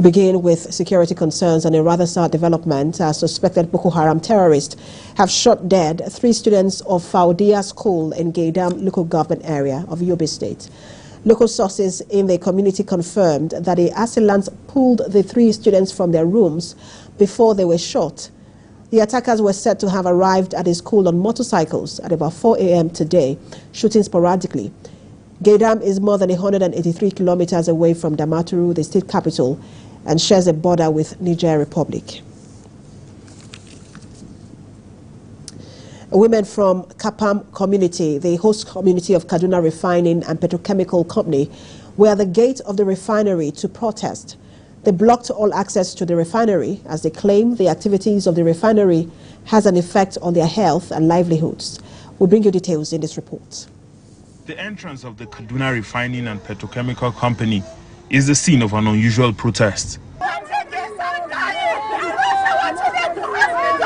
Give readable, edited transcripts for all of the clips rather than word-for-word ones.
Begin with security concerns and a rather sad development as suspected Boko Haram terrorists have shot dead 3 students of Faudia School in Gaydam local government area of Yobe State. Local sources in the community confirmed that the assailants pulled the 3 students from their rooms before they were shot. The attackers were said to have arrived at the school on motorcycles at about 4 a.m. today, shooting sporadically. Gaydam is more than 183 kilometers away from Damaturu, the state capital, and shares a border with Niger Republic. Women from Kapam community, the host community of Kaduna Refining and Petrochemical Company, were at the gate of the refinery to protest. They blocked all access to the refinery as they claim the activities of the refinery has an effect on their health and livelihoods. We'll bring you details in this report. The entrance of the Kaduna Refining and Petrochemical Company is the scene of an unusual protest.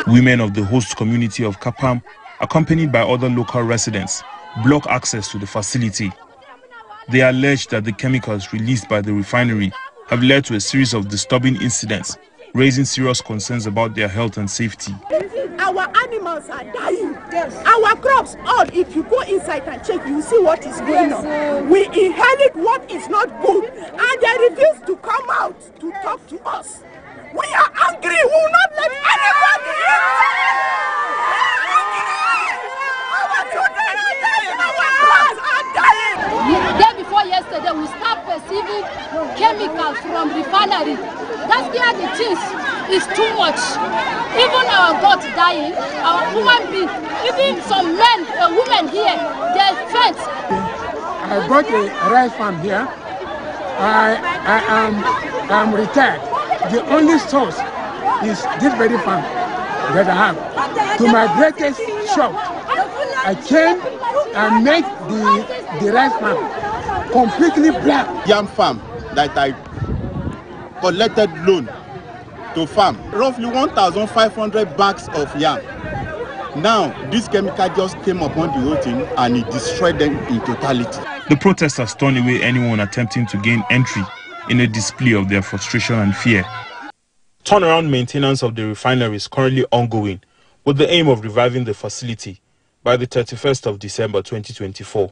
Women of the host community of Kapam, accompanied by other local residents, block access to the facility. They allege that the chemicals released by the refinery have led to a series of disturbing incidents, raising serious concerns about their health and safety. Our animals are dying. Yes. Our crops, all, if you go inside and check, you see what is going on. We inherit what is not good, and they refuse to come out to talk to us. We are angry. We will not let anybody in. Our children are dying. Our crops are dying. The day before yesterday, we start perceiving chemicals from refinery. That's where the things is too much. Even our goats dying, our human beings, even some men and women here, they're fed. I bought a rice farm here. I am retired. The only source is this very farm that I have. To my greatest shock, I came and made the rice farm completely black. Yam farm that I collected loan to farm, roughly 1,500 bags of yam. Now, this chemical just came upon the whole thing and it destroyed them in totality. The protesters turned away anyone attempting to gain entry in a display of their frustration and fear. Turnaround maintenance of the refinery is currently ongoing with the aim of reviving the facility by the 31st of December 2024.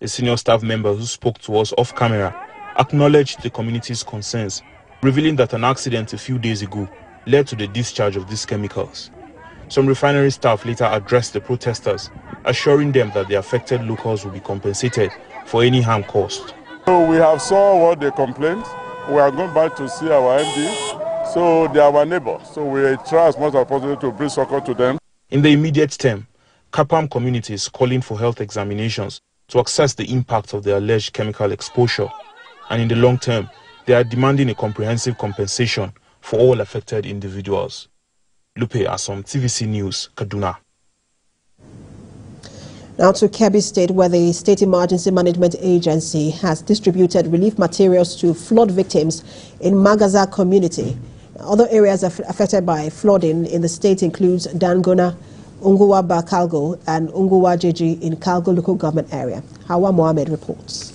A senior staff member who spoke to us off camera acknowledged the community's concerns, revealing that an accident a few days ago led to the discharge of these chemicals. Some refinery staff later addressed the protesters, assuring them that the affected locals will be compensated for any harm caused. So we have saw what they complained. We are going back to see our MD. So they are our neighbors. So we try as much as possible to bring support to them. In the immediate term, Kapam community is calling for health examinations to assess the impact of the alleged chemical exposure. And in the long term, they are demanding a comprehensive compensation for all affected individuals. Lupe Asom, TVC News, Kaduna. Now to Kebbi State, where the State Emergency Management Agency has distributed relief materials to flood victims in Magaza community. Other areas affected by flooding in the state includes Dangona, Unguwa Kalgo, and Unguwa Jeji in Kalgo local government area. Hawa Mohammed reports.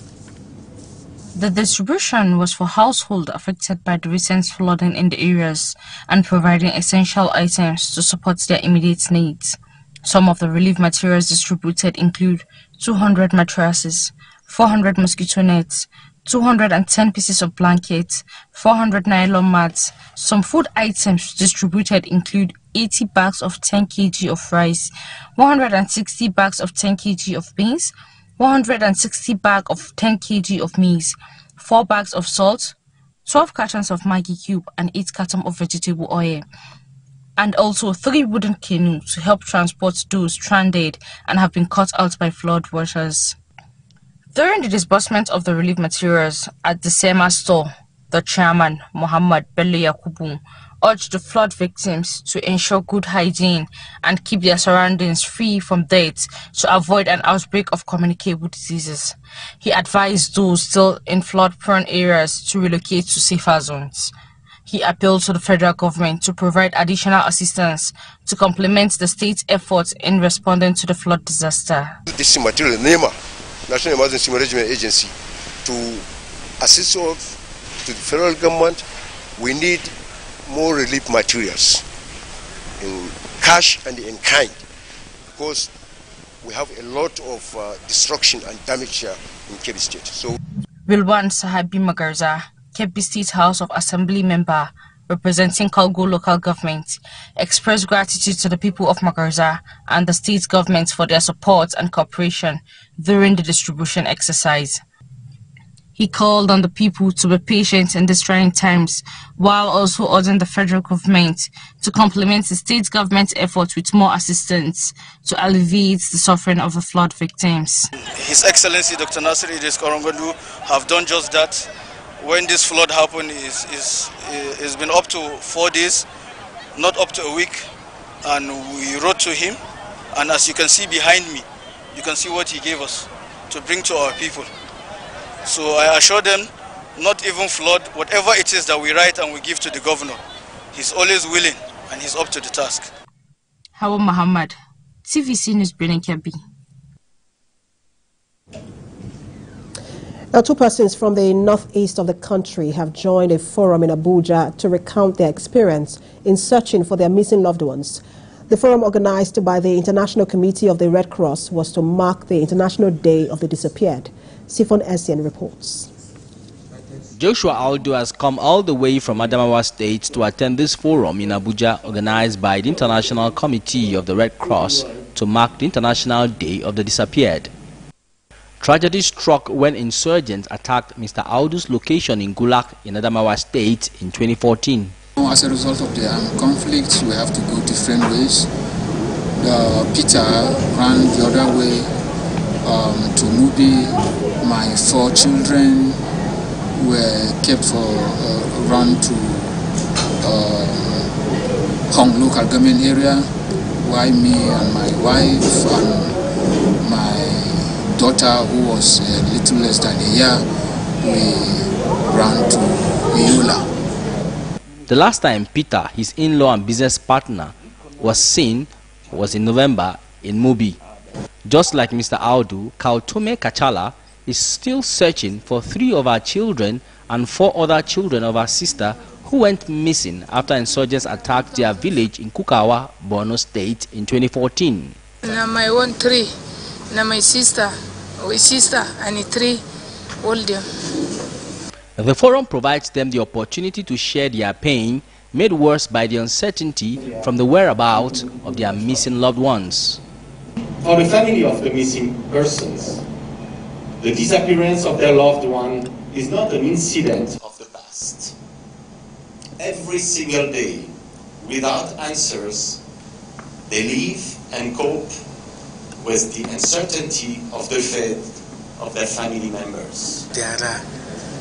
The distribution was for households affected by the recent flooding in the areas and providing essential items to support their immediate needs. Some of the relief materials distributed include 200 mattresses, 400 mosquito nets, 210 pieces of blankets, 400 nylon mats. Some food items distributed include 80 bags of 10 kg of rice, 160 bags of 10 kg of beans, 160 bags of 10 kg of maize, 4 bags of salt, 12 cartons of Maggi cube, and 8 cartons of vegetable oil, and also 3 wooden canoes to help transport those stranded and have been cut out by flood waters. During the disbursement of the relief materials at the SEMA store, the chairman, Muhammad Bello Yakubu, urged the flood victims to ensure good hygiene and keep their surroundings free from dirt to avoid an outbreak of communicable diseases. He advised those still in flood-prone areas to relocate to safer zones. He appealed to the federal government to provide additional assistance to complement the state's efforts in responding to the flood disaster. This is material NEMA, National Emergency Management Agency, to assist us to the federal government we need more relief materials in cash and in kind, because we have a lot of destruction and damage here in Kebbi State. So, Wilwan Sahabi Magarza, Kebbi State House of Assembly member representing Kalgo local government, expressed gratitude to the people of Magarza and the state government for their support and cooperation during the distribution exercise. He called on the people to be patient in these trying times, while also urging the federal government to complement the state government's efforts with more assistance to alleviate the suffering of the flood victims. His Excellency Dr. Nasir Idris Korongodu have done just that. When this flood happened, it's been up to 4 days, not up to a week, and we wrote to him. And as you can see behind me, you can see what he gave us to bring to our people. So I assure them, not even flood, whatever it is that we write and we give to the governor, he's always willing and he's up to the task. Hawa Muhammad, TVC News Kebbi. Now, 2 persons from the northeast of the country have joined a forum in Abuja to recount their experience in searching for their missing loved ones. The forum, organized by the International Committee of the Red Cross, was to mark the International Day of the Disappeared. Sifon Essien reports. Joshua Aldo has come all the way from Adamawa State to attend this forum in Abuja, organized by the International Committee of the Red Cross to mark the International Day of the Disappeared. Tragedy struck when insurgents attacked Mr. Aldo's location in Gulak in Adamawa State in 2014. As a result of the armed conflicts, we have to go different ways. Peter ran the other way to Mubi. My 4 children were kept for run to Hong local government area, while me and my wife and my daughter, who was a little less than a year, we ran to Yola. The last time Peter, his in-law and business partner, was seen was in November in Mubi. Just like Mr. Audu, Kautome Kachala is still searching for 3 of our children and 4 other children of our sister who went missing after insurgents attacked their village in Kukawa, Borno State in 2014. My one 3, my sister and 3 older. The forum provides them the opportunity to share their pain, made worse by the uncertainty from the whereabouts of their missing loved ones. For the family of the missing persons, the disappearance of their loved one is not an incident of the past. Every single day, without answers, they live and cope with the uncertainty of the fate of their family members. There are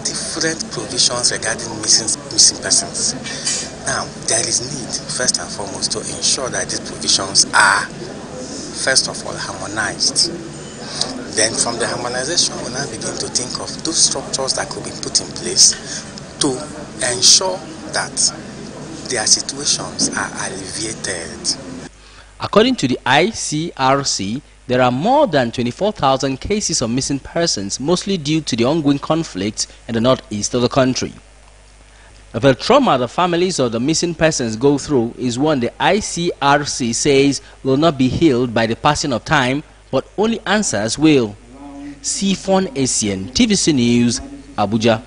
different provisions regarding missing persons. Now, there is need, first and foremost, to ensure that these provisions are, first of all, harmonized. Then from the harmonization, we now begin to think of those structures that could be put in place to ensure that their situations are alleviated. According to the ICRC, there are more than 24,000 cases of missing persons, mostly due to the ongoing conflict in the northeast of the country. The trauma the families of the missing persons go through is one the ICRC says will not be healed by the passing of time, but only answers will. Sifon Essien, TVC News, Abuja.